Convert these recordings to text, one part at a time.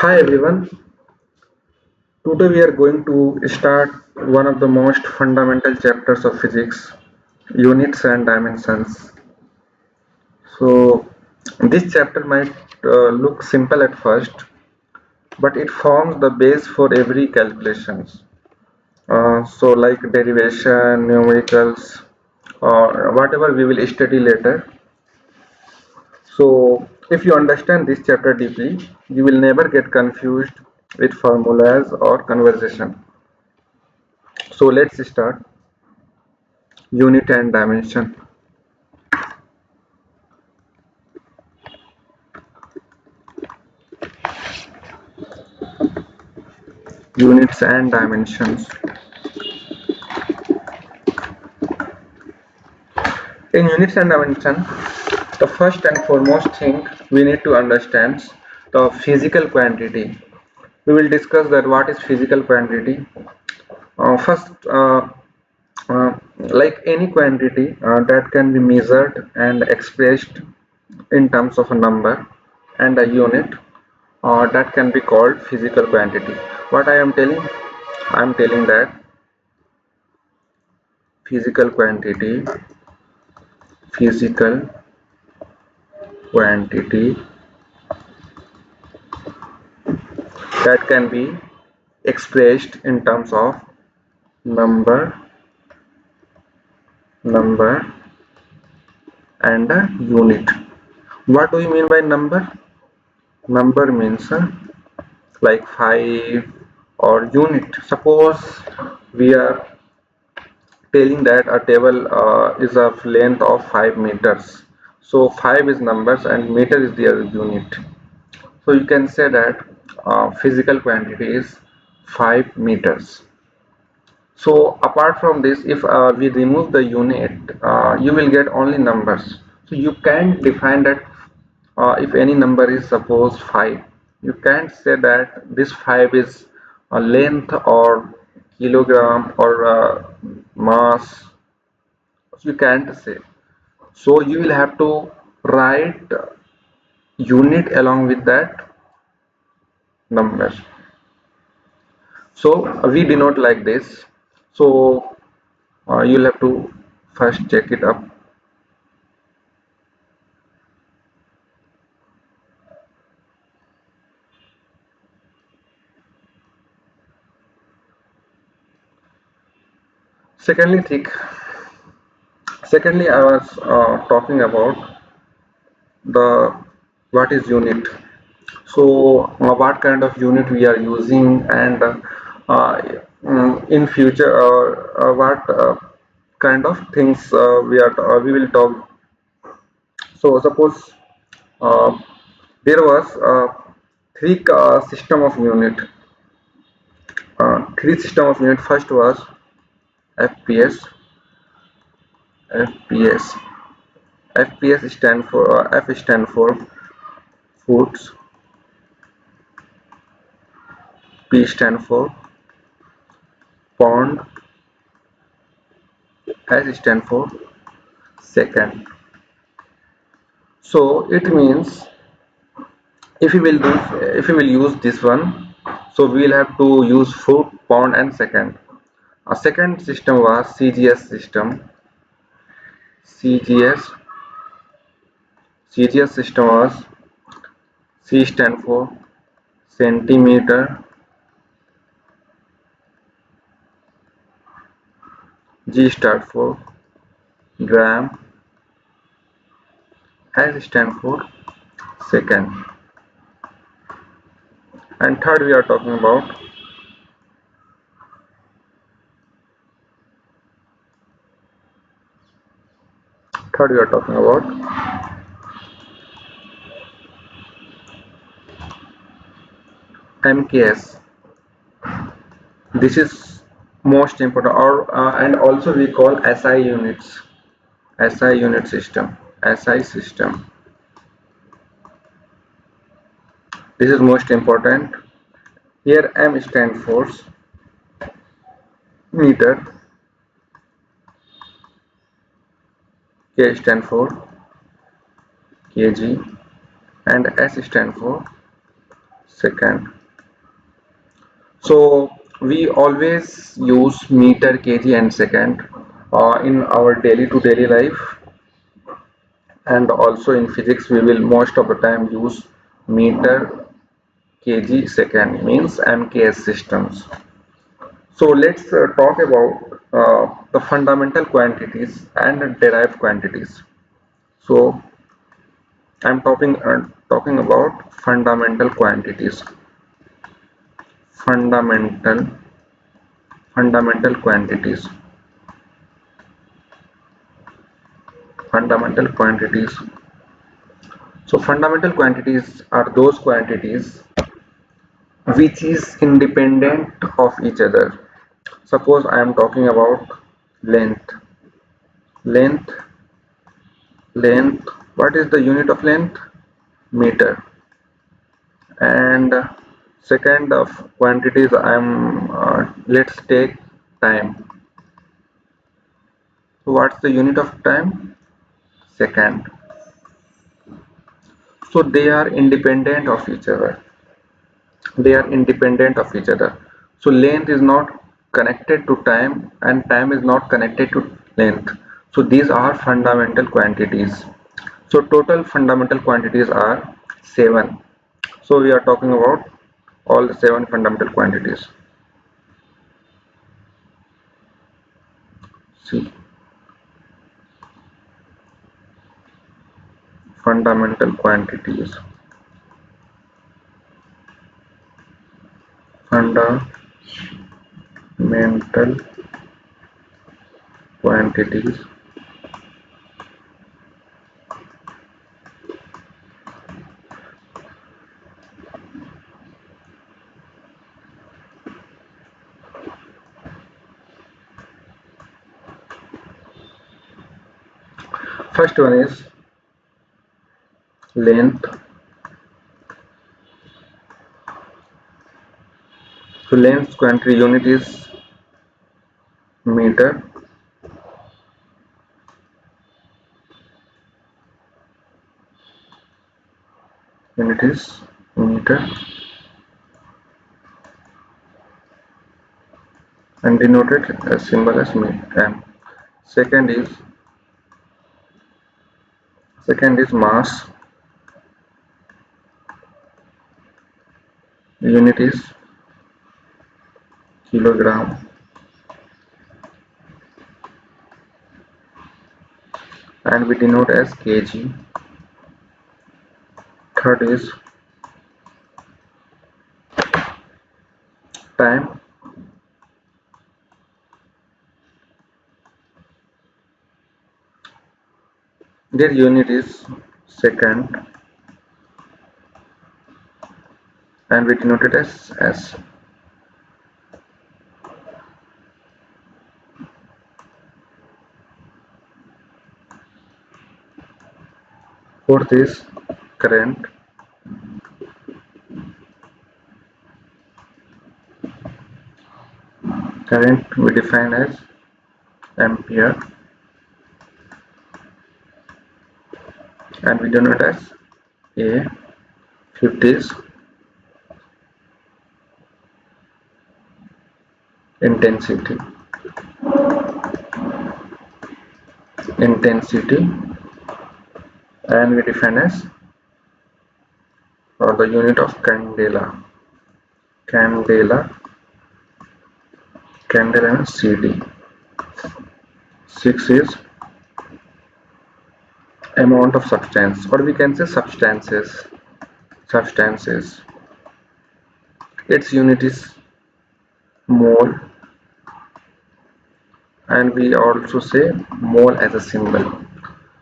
Hi everyone, today we are going to start one of the most fundamental chapters of physics, units and dimensions. So this chapter might look simple at first, but it forms the base for every calculations. So like derivation, numericals, or whatever we will study later. So if you understand this chapter deeply, you will never get confused with formulas or conversation. So let's start. Unit and dimension. Units and dimensions. In units and dimension, the first and foremost thing we need to understand the physical quantity. We will discuss that what is physical quantity. First, like any quantity that can be measured and expressed in terms of a number and a unit, that can be called physical quantity. What I am telling? I am telling that physical quantity physical quantity that can be expressed in terms of number number and a unit. What do you mean by number? Number means like 5, or unit. Suppose we are telling that a table is of length of 5 meters. So 5 is numbers and meter is their unit. So you can say that physical quantity is 5 meters. So apart from this, if we remove the unit, you will get only numbers. So you can't define that if any number is suppose 5. You can't say that this 5 is a length or kilogram or mass. You can't say. So you will have to write unit along with that number. So we denote like this. So you'll have to first check it up. Secondly, I was talking about the what is unit. So what kind of unit we are using, and in future what kind of things we will talk. So suppose uh, there was three system of unit. Three system of unit. First was FPS. FPS. FPS stand for F stand for foods, P stand for pound, S stand for second. So it means if we will use this one, so we will have to use foot, pound, and second. A second system was CGS system. CGS CGS system was C stand for centimeter, G stand for gram, S stand for second. And third we are talking about MKS. This is most important, or and also we call SI units. SI unit system. SI system. This is most important. Here M stand for meter, K stand for kg, and S stand for second. So we always use meter, kg and second in our daily to daily life, and also in physics we will most of the time use meter, kg, second means MKS systems. So let's talk about the fundamental quantities and derived quantities. So I'm talking about fundamental quantities. Fundamental fundamental quantities. Fundamental quantities. So fundamental quantities are those quantities which is independent of each other. Suppose I am talking about length. Length, length. What is the unit of length? Meter. And second of quantities I am let's take time. So what's the unit of time? Second. So they are independent of each other. They are independent of each other. So length is not connected to time and time is not connected to length. So these are fundamental quantities. So total fundamental quantities are 7. So we are talking about all the 7 fundamental quantities. See, fundamental quantities. Fundamental quantities. First one is length. So length quantity unit is meter. Unit is meter and denoted as symbol as m. Second is mass. Unit is kilogram and we denote as kg. Third is time. Their unit is second and we denote it as s. Fourth is current. Current we define as ampere and we denote as A. Fifth is intensity. Intensity and we define as the unit of candela. Candela. Candela is CD. Six is amount of substance or we can say substances. Substances. Its unit is mole and we also say mole as a symbol.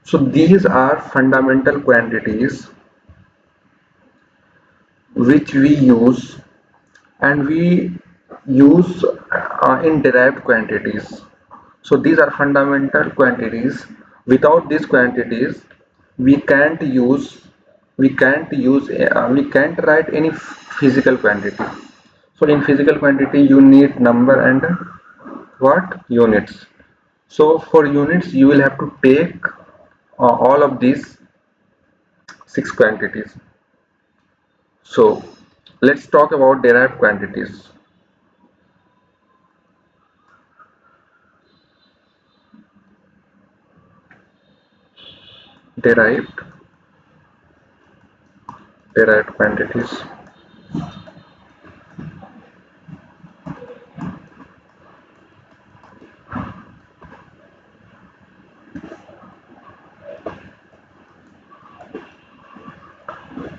So these are fundamental quantities which we use and we use in derived quantities. So these are fundamental quantities. Without these quantities we can't use we can't write any physical quantity. So in physical quantity you need number and what units. So for units you will have to take all of these 6 quantities. So Let's talk about derived quantities. Derived derived quantities.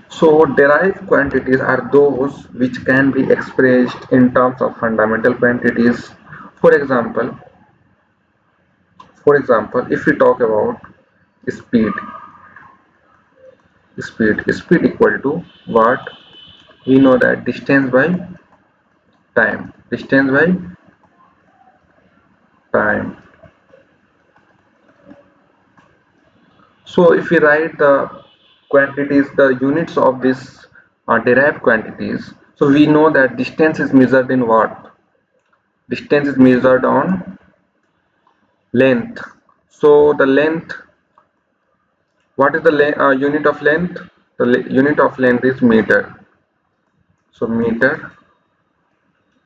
So derived quantities are those which can be expressed in terms of fundamental quantities. For example, if we talk about speed, speed equal to what? We know that distance by time, distance by time. So if we write the quantities, the units of this derived quantities, so we know that distance is measured in what? Distance is measured on length. So the length, what is the unit of length? The unit of length is meter. So meter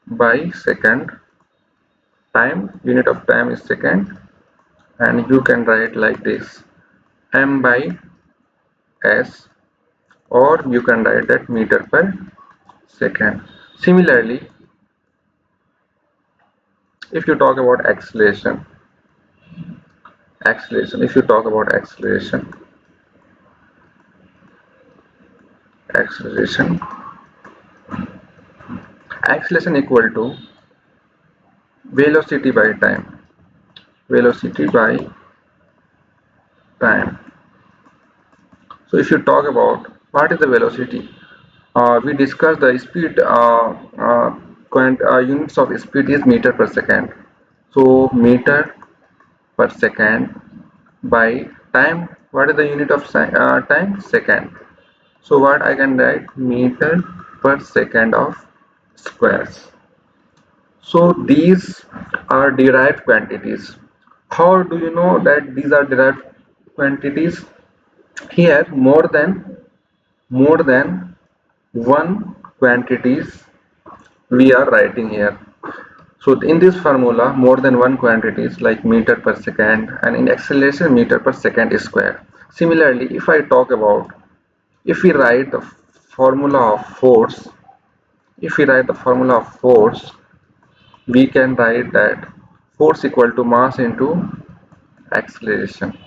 by second. Time, unit of time is second, and you can write like this: m by s, or you can write that meter per second. Similarly, if you talk about if you talk about acceleration, acceleration equal to velocity by time, velocity by time. So if you talk about what is the velocity, we discussed the speed, units of speed is meter per second. So meter per second by time, what is the unit of time? Second. So what I can write? Meter per second of squares. So these are derived quantities. How do you know that these are derived quantities? Here more than one quantities we are writing here. So in this formula, more than one quantities like meter per second, and in acceleration meter per second square. Similarly, if we write the formula of force, if we write the formula of force, we can write that force equal to mass into acceleration.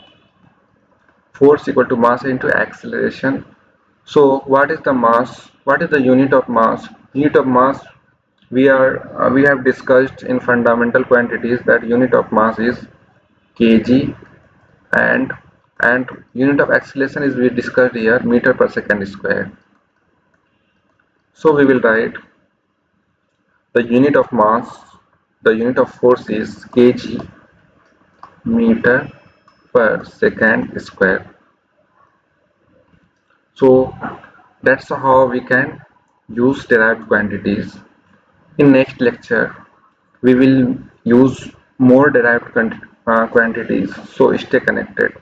Force equal to mass into acceleration. So what is the mass? What is the unit of mass? Unit of mass, we have discussed in fundamental quantities that unit of mass is kg, and unit of acceleration is we discussed here meter per second square. So we will write the unit of mass, the unit of force is kg meter per second square. So that's how we can use derived quantities. In next lecture, we will use more derived quantities. So stay connected.